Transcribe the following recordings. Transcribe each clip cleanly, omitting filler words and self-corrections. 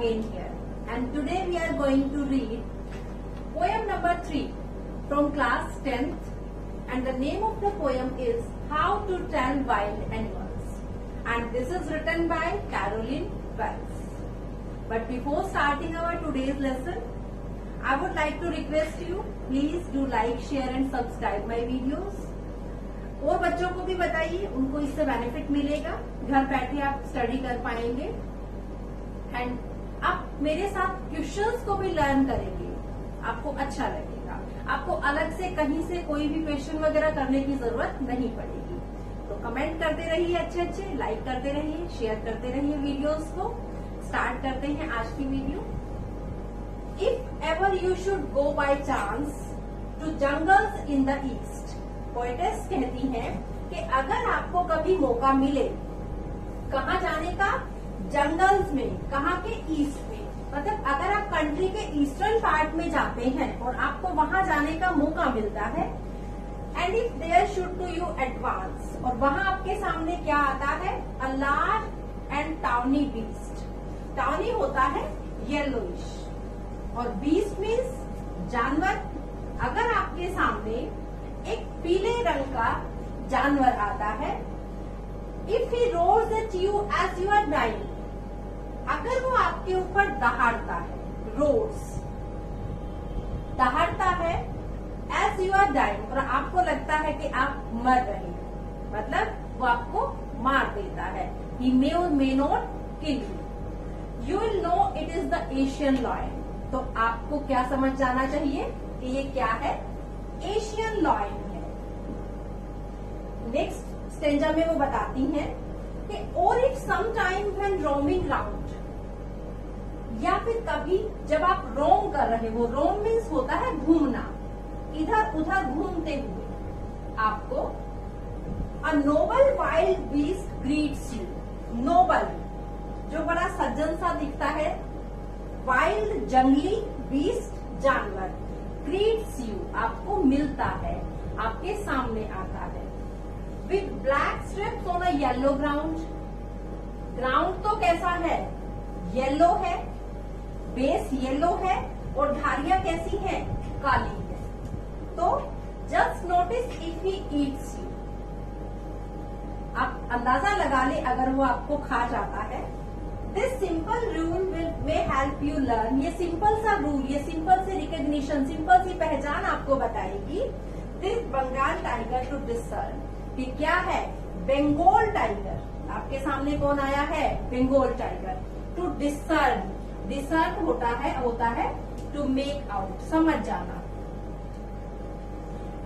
again here, and today we are going to read poem number 3 from class 10th, and the name of the poem is How to Tell Wild Animals, and this is written by Caroline Wells. But before starting our today's lesson, I would like to request you, please do like, share and subscribe my videos. और बच्चों को भी बताइए, उनको इससे benefit मिलेगा, घर बैठे आप स्टडी कर पाएंगे एंड आप मेरे साथ क्वेश्चंस को भी लर्न करेंगे, आपको अच्छा लगेगा, आपको अलग से कहीं से कोई भी क्वेश्चन वगैरह करने की जरूरत नहीं पड़ेगी। तो कमेंट करते रहिए, अच्छे लाइक करते रहिए, शेयर करते रहिए वीडियोस को। स्टार्ट करते हैं आज की video. If ever you should go by chance to jungles in the east, poetess कहती हैं कि अगर आपको कभी मौका मिले कहाँ जाने का, जंगल्स में, कहाँ के ईस्ट में, मतलब अगर आप कंट्री के ईस्टर्न पार्ट में जाते हैं और आपको वहां जाने का मौका मिलता है, and if there should to you advance, और वहां आपके सामने क्या आता है, a large and tawny beast. Tawny होता है येलोइश और बीस्ट मीन्स जानवर। अगर आपके सामने एक पीले रंग का जानवर आता है, if he roars at you as you are dying, अगर वो आपके ऊपर दहाड़ता है, रोर्स दहाड़ता है एज यू आर डाइंग, और आपको लगता है कि आप मर रहे हैं, मतलब वो आपको मार देता है, ही मे और may not kill you will know it is the Asian lion. तो आपको क्या समझ जाना चाहिए कि ये क्या है, एशियन लॉयन है। नेक्स्ट स्टेंजा में वो बताती हैं कि और it some time when roaming round, या फिर कभी जब आप रोम कर रहे हो, रोम मीन्स होता है घूमना, इधर उधर घूमते हुए, आपको a noble wild beast greets you, noble जो बड़ा सज्जन सा दिखता है, वाइल्ड जंगली बीस्ट जानवर, ग्रीट्स यू आपको मिलता है, आपके सामने आता है, with black strips on a yellow ground. Ground तो कैसा है, येलो है, बेस येलो है और धारियां कैसी हैं, काली है। तो just notice if he eats you, आप अंदाजा लगा ले अगर वो आपको खा जाता है। This simple rule may help you learn, ये सिंपल सा रूल, ये सिंपल सी रिकग्निशन, सिंपल सी पहचान आपको बताएगी this Bengal tiger to discern, कि क्या है, बंगाल टाइगर। आपके सामने कौन आया है, Bengal tiger. To discern, discern होता है टू मेक आउट, समझ जाना।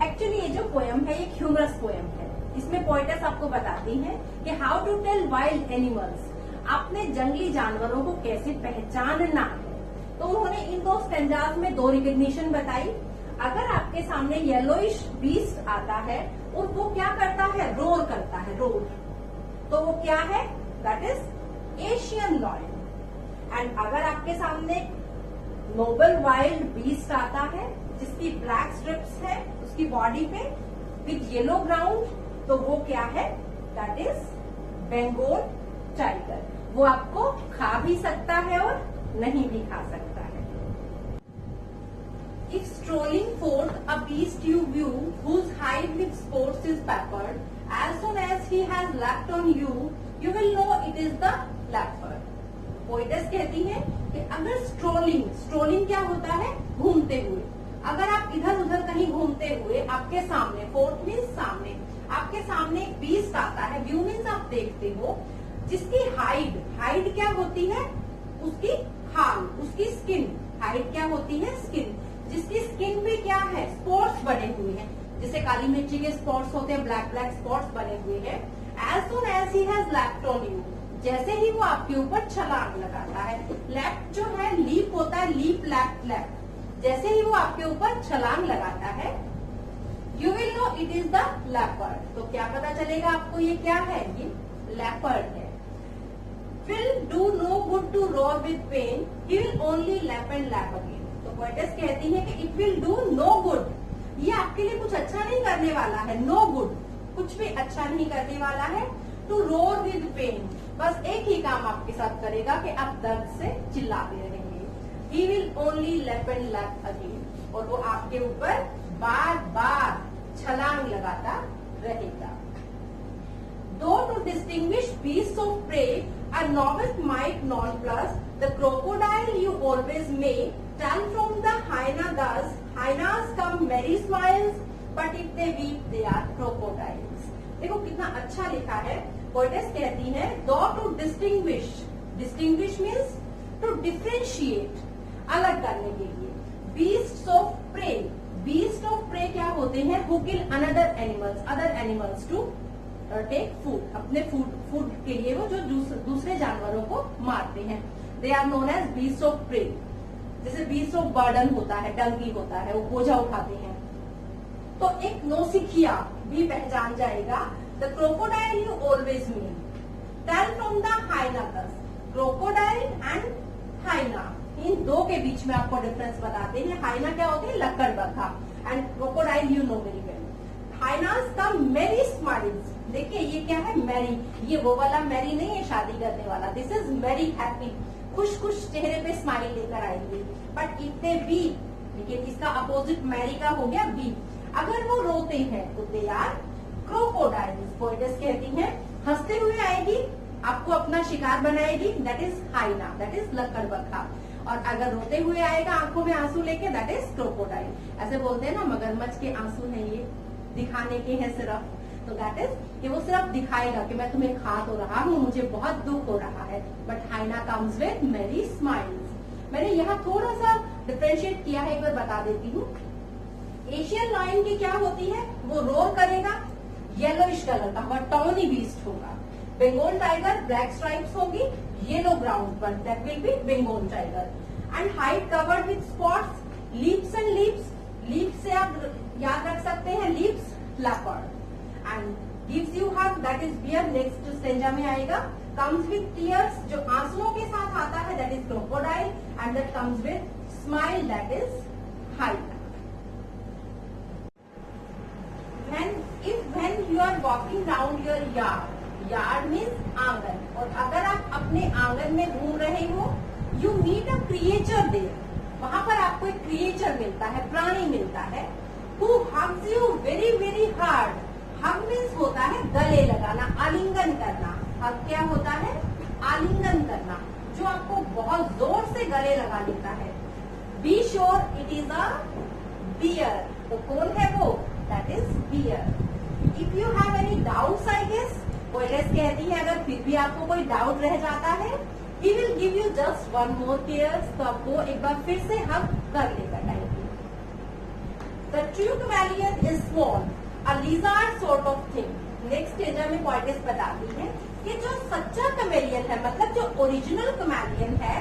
एक्चुअली ये जो पोयम है ये ह्यूमरस पोयम है। इसमें पोएटेस आपको बताती है कि how to tell wild animals, आपने जंगली जानवरों को कैसे पहचानना है। तो उन्होंने इन दो स्टेंजाज में दो रिकग्निशन बताई। अगर आपके सामने येलोइश बीस्ट आता है और वो क्या करता है, रोर करता है, रोर, तो वो क्या है, that is Asian lion. And अगर आपके सामने नोबल वाइल्ड बीस्ट आता है जिसकी ब्लैक स्ट्रिप्स है उसकी बॉडी पे विद येलो ग्राउंड, तो वो क्या है, दैट इज बंगाल टाइगर। वो आपको खा भी सकता है और नहीं भी खा सकता है। If strolling forth a beast you view, whose hide with spots is peppered, as soon as he has leapt on you, you will know it is the leopard. Poetess कहती है कि अगर स्ट्रोलिंग क्या होता है, घूमते हुए, अगर आप इधर उधर कहीं घूमते हुए आपके सामने, फोर्थ मीन्स सामने, आपके सामने एक बीस्ट आता है, व्यू मीन्स आप देखते हो, जिसकी हाइड क्या होती है, उसकी खाल, उसकी स्किन, हाइड क्या होती है, स्किन, जिसकी स्किन पे क्या है, स्पॉट्स बने हुए हैं, जैसे काली मिर्ची के स्पॉट्स होते हैं, ब्लैक स्पॉट्स बने हुए हैं। As soon as he has leaped on you, जैसे ही वो आपके ऊपर छलांग लगाता है, लैप्ड जो है लीप होता है, लीप लैप्ड लैप्ड, जैसे ही वो आपके ऊपर छलांग लगाता है, you will know it is the leopard. तो क्या पता चलेगा आपको ये क्या है, ये लेपर्ड है। will do no good to roar with pain, he will only lap and lap again. तो पोएटेस कहती है कि it will do no good, ये आपके लिए कुछ अच्छा नहीं करने वाला है, no good, कुछ भी अच्छा नहीं करने वाला है। to roar with pain, बस एक ही काम आपके साथ करेगा कि आप दर्द से चिल्लाते रहेंगे। He will only lap and lap again, और वो आपके ऊपर बार बार छलांग लगाता रहेगा। Though to distinguish beasts of prey, a novice might nonplus the crocodile you always may tell from the hyena thus, hyenas come merry smiles, but if they weep they are crocodiles। देखो कितना अच्छा लिखा है। Poetess कहती है दो to distinguish, distinguish means to differentiate, अलग करने के लिए। Beast of prey, beast of prey क्या होते हैं? Who kill another animals, other animals to take food, अपने फूड के लिए वो जो दूसरे जानवरों को मारते हैं। They are known as beast of prey. जैसे बीस्ट ऑफ बर्डन होता है, डंकी होता है, वो बोझा उठाते हैं। तो एक नौसिखिया भी पहचान जाएगा। The crocodile you always mean tell from the hyena दस, क्रोकोडाइल एंड हाइना, इन दो के बीच में आपको डिफरेंस बताते हैं। हाइना क्या होती है? लकड़बग्घा, and crocodile you know very well. Hyenas का मेरी स्माइल्स, देखिए ये क्या है? मैरी, ये वो वाला मैरी नहीं है शादी करने वाला। दिस इज वेरी हैप्पी, खुश खुश चेहरे पे स्माइल लेकर आएंगे। बट इतने बी, देखिए इसका अपोजिट मैरी का हो गया बी। अगर वो रोते हैं तो दे आर क्रोकोडाइल्स। पोएटेस कहती हैं हंसते हुए आएगी, आपको अपना शिकार बनाएगी, दैट इज हाइना, दैट इज लकड़बग्घा। और अगर रोते हुए आएगा आंखों में आंसू लेके, दैट इज क्रोकोडाइल। ऐसे बोलते हैं ना मगरमच्छ के आंसू हैं, ये दिखाने के हैं सिर्फ, तो दैट इज कि वो सिर्फ दिखाएगा कि मैं तुम्हें खा तो रहा हूँ, मुझे बहुत दुख हो रहा है। बट हाइना कम्स विद मेरी स्माइल्स। मैंने यहाँ थोड़ा सा डिफ्रेंशिएट किया है, एक बार बता देती हूँ। एशियन लायन की क्या होती है? वो रोर करेगा, येलोइश कलर का होगा, टॉनी बीस्ट होगा। बंगाल टाइगर ब्लैक स्ट्राइप्स होगी येलो ग्राउंड पर, that will be Bengal tiger. And hide covered with spots, leaps and leaps, leaps से आप याद रख सकते हैं, leaps leopard. And gives you hug, that is bear, next stanza में आएगा। कम्स विथ टीयर्स, जो आंसुओं के साथ आता है, that is crocodile. And that comes with smile, that is hyena. When you are walking round your yard, yard means आंगन, और अगर आप अपने आंगन में घूम रहे हो, you meet a creature there, वहां पर आपको एक क्रिएचर मिलता है, प्राणी मिलता है, who hugs you very very hard। hug means होता है गले लगाना, आलिंगन करना। hug क्या होता है? आलिंगन करना, जो आपको बहुत जोर से गले लगा लेता है। Be sure it is a bear, तो कौन है वो? That is bear। If you have any doubts, I guess, poetess कहती है अगर फिर भी आपको कोई डाउट रह जाता है, he will give you just one more tears, तो आपको एक बार फिर से हग कर लेगा time. The true chameleon is small, a lizard sort of thing। Next stage में पोएटेस बताती है कि जो सच्चा कमेलियन है, मतलब जो ओरिजिनल कमेलियन है,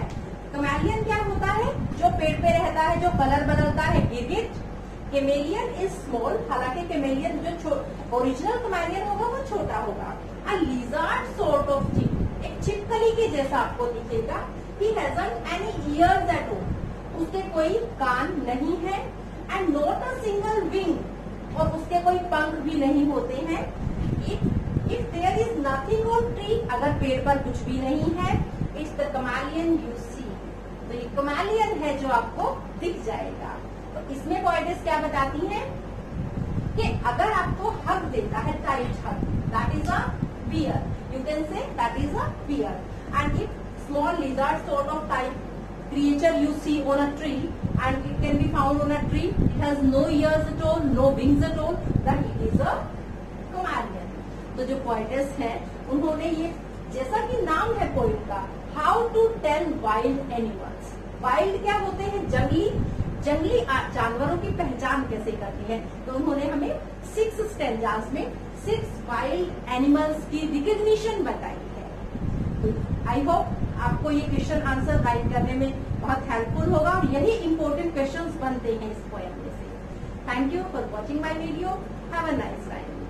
कमेलियन क्या होता है? जो पेड़ पे रहता है, जो कलर बदलता है, गिरगिट। केमेलियन इज स्मॉल, हालांकि केमेलियन जो ओरिजिनल कमेलियन होगा वो छोटा होगा। A lizard sort of thing, एक छिपकली के जैसा आपको दिखेगा। He hasn't any ears at all, उसके कोई कान नहीं है। And not a single wing, और उसके कोई पंख भी नहीं होते हैं। If there is nothing on tree, अगर पेड़ पर कुछ भी नहीं है, it's the chameleon you see, तो ये कमेलियन है जो आपको दिख जाएगा। तो इसमें पोएटेस क्या बताती हैं कि अगर आपको हग देता है, tight hug, that is a bear, you can say that is a bear. And if small lizard sort of type creature you see on a tree and it can be found on a tree, it has no ears at all, no wings at all, then it is a chameleon। तो जो poetess है उन्होंने ये, जैसा कि नाम है poet का, how to tell wild animals. Wild क्या होते हैं? जंगली, जंगली जानवरों की पहचान कैसे करती है, तो उन्होंने हमें 6 स्टेंजास में 6 वाइल्ड एनिमल्स की रिकग्निशन बताई है। आई होप आपको ये क्वेश्चन आंसर राइट करने में बहुत हेल्पफुल होगा, और यही इंपॉर्टेंट क्वेश्चंस बनते हैं इस पोएम में से। Thank you for watching my video, have a nice time.